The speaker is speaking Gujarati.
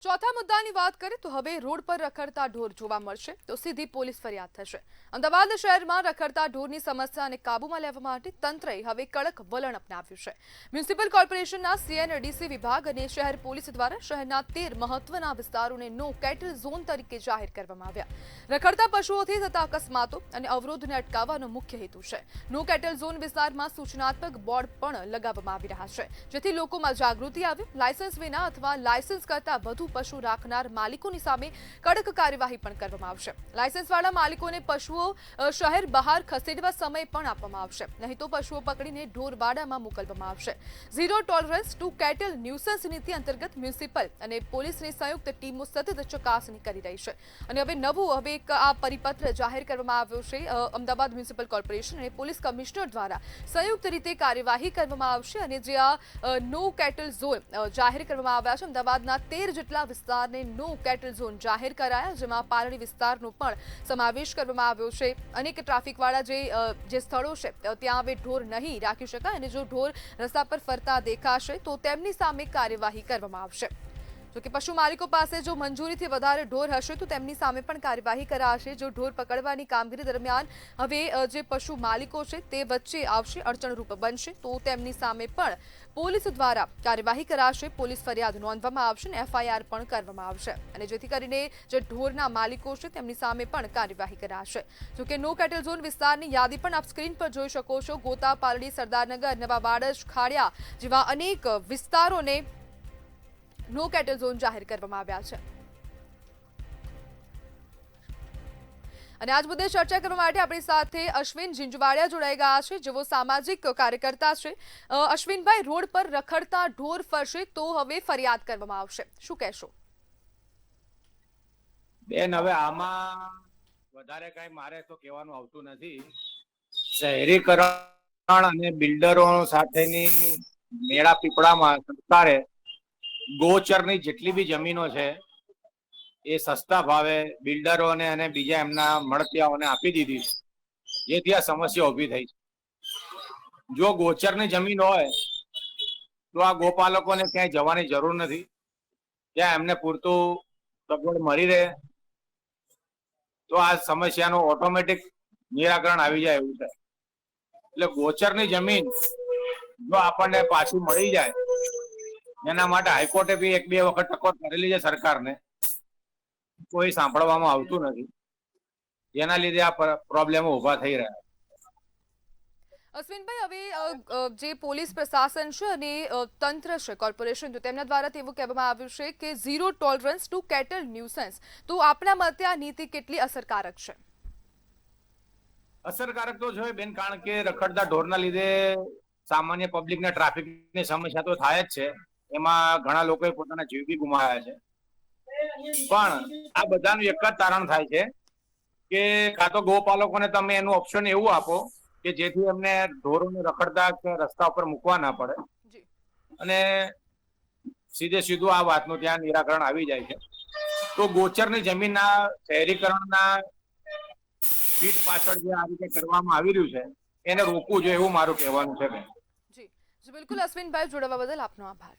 ચોથા મુદ્દાની વાત કરીએ તો હવે રોડ પર રખડતા ઢોર જોવા મળશે તો સીધી પોલીસ ફરિયાદ થશે। અમદાવાદ શહેરમાં રખડતા ઢોરની સમસ્યાને કાબૂમાં લેવા માટે તંત્રએ હવે કડક વલણ અપનાવ્યું છે। મ્યુનિસિપલ કોર્પોરેશનના સીએનડીસી વિભાગ અને શહેર પોલીસ દ્વારા શહેરના 13 મહત્વના વિસ્તારોને નો કેટલ ઝોન તરીકે જાહેર કરવામાં આવ્યા। રખડતા પશુઓથી થતા અકસ્માતો અને અવરોધને અટકાવવાનો મુખ્ય હેતુ છે। નો કેટલ ઝોન વિસ્તારમાં સૂચનાત્મક બોર્ડ પણ લગાવવામાં આવી રહ્યા છે જેથી લોકોમાં જાગૃતિ આવે। લાયસન્સ વિના અથવા લાયસન્સ કરતા વધુ પશુ રાખનાર માલિકોની સામે કડક કાર્યવાહી પણ કરવામાં આવશે। લાયસન્સવાળા માલિકોને પશુઓ શહેર બહાર ખસેડવા સમય પણ આપવામાં આવશે, નહીં તો પશુઓ પકડીને ઢોરવાડામાં મોકલવામાં આવશે। Zero tolerance to cattle nuisance નીતિ અંતર્ગત મ્યુનિસિપલ અને પોલીસની સંયુક્ત ટીમો સતત ચકાસણી કરી રહી છે અને હવે એક આ પરિપત્ર જાહેર કરવામાં આવ્યો છે। અમદાવાદ મ્યુનિસિપલ કોર્પોરેશન અને પોલીસ કમિશનર દ્વારા સંયુક્ત રીતે કાર્યવાહી કરવામાં આવશે અને જે આ નો કેટલ ઝોન જાહેર કરવામાં આવ્યા છે, અમદાવાદના 13 જેટલા વિસ્તારને નો કેટલ ઝોન જાહેર કરાયા, જેમાં પારડી વિસ્તારનો પણ સમાવેશ કરવામાં આવ્યો છે। અનેક ટ્રાફિકવાળા જે સ્થળો છે ત્યાં હવે ઢોર નહીં રાખી શકાય અને જો ઢોર રસ્તા પર ફરતા દેખાશે તો તેમની સામે કાર્યવાહી કરવામાં આવશે। જો કે પશુ માલિકો પાસે જો મંજૂરીથી વધારે ઢોર હશે તો તેમની સામે પણ કાર્યવાહી કરાશે। જો ઢોર પકડવાની કામગીરી દરમિયાન હવે જે પશુ માલિકો છે તે વચ્ચે આવશે, અડચણરૂપ બનશે તો તેમની સામે પણ પોલીસ દ્વારા કાર્યવાહી કરાશે, પોલીસ ફરિયાદ નોંધવામાં આવશે અને એફઆઈઆર પણ કરવામાં આવશે અને જેથી કરીને જે ઢોરના માલિકો છે તેમની સામે પણ કાર્યવાહી કરાશે। જો કે નો કેટલ ઝોન વિસ્તારની યાદી પણ આપ સ્ક્રીન પર જોઈ શકો છો। ગોતા, પાલડી, સરદારનગર, નવા વાડજ, ખાડિયા જેવા અનેક વિસ્તારોને નો કેટલ ઝોન જાહેર કરવામાં આવ્યા છે અને આજ મુદ્દે ચર્ચા કરવા માટે આપણી સાથે અશ્વિન ઝીંઝવાડિયા જોડાઈ ગયા છે, જેઓ સામાજિક કાર્યકર્તા છે। અશ્વિનભાઈ, રોડ પર રખડતા ઢોર ફરશે તો હવે ફરિયાદ કરવામાં આવશે, શું કહેશો? બેન, હવે આમાં વધારે કઈ મારે તો કહેવાનું આવતું નથી। શહેરીકરણ અને બિલ્ડરો સાથેની મેળા પીપળામાં સરકારે ગોચરની જેટલી બી જમીનો છે એ સસ્તા ભાવે બિલ્ડરોને અને બીજા એમના મળતિયાઓને આપી દીધી છે, જેથી આ સમસ્યા ઉભી થઈ છે। જો ગોચરની જમીન હોય તો આ ગોપાલકોને ક્યાંય જવાની જરૂર નથી, ત્યાં એમને પૂરતું સગવડ મળી રહે તો આ સમસ્યાનું ઓટોમેટિક નિરાકરણ આવી જાય એવું છે। એટલે ગોચરની જમીન જો આપણને પાછી મળી જાય, એના માટે હાઈકોર્ટે બી 1-2 વખત ટકોર કરેલી છે સરકારને, કોઈ સાંભળવામાં આવતું નથી, જેના લીધે આ પ્રોબ્લેમો ઉભા થઈ રહ્યા છે। અશ્વિનભાઈ, હવે જે પોલીસ પ્રશાસન છે અને તંત્ર છે કોર્પોરેશન, તો તેમના દ્વારા એવું કહેવામાં આવ્યું છે કે zero tolerance to cattle nuisance, તો આપણા મતે આ નીતિ કેટલી અસરકારક છે? અસરકારક તો છે બેન, કારણ કે રખડતા ઢોરના લીધે સામાન્ય પબ્લિકને ટ્રાફિકની સમસ્યા તો થાય જ છે, એમાં ઘણા લોકોએ પોતાના જીવ બી ગુમાવ્યા છે। પણ આ બધાનું એક જ તારણ થાય છે કે કાં તો ગોપાલકોને તમે એનું ઓપ્શન એવું આપો કે જેથી એમને ઢોરોને રખડતા રસ્તા ઉપર મૂકવા ના પડે અને સીધે સીધું આ વાતનું ત્યાં નિરાકરણ આવી જાય છે। તો ગોચરની જમીનના શહેરીકરણના પીઠ પાછળ જે આ રીતે કરવામાં આવી રહ્યું છે એને રોકવું જોઈએ એવું મારું કહેવાનું છે બેન। જી જી, બિલકુલ અશ્વિનભાઈ, જોડાવા બદલ આપનો આભાર।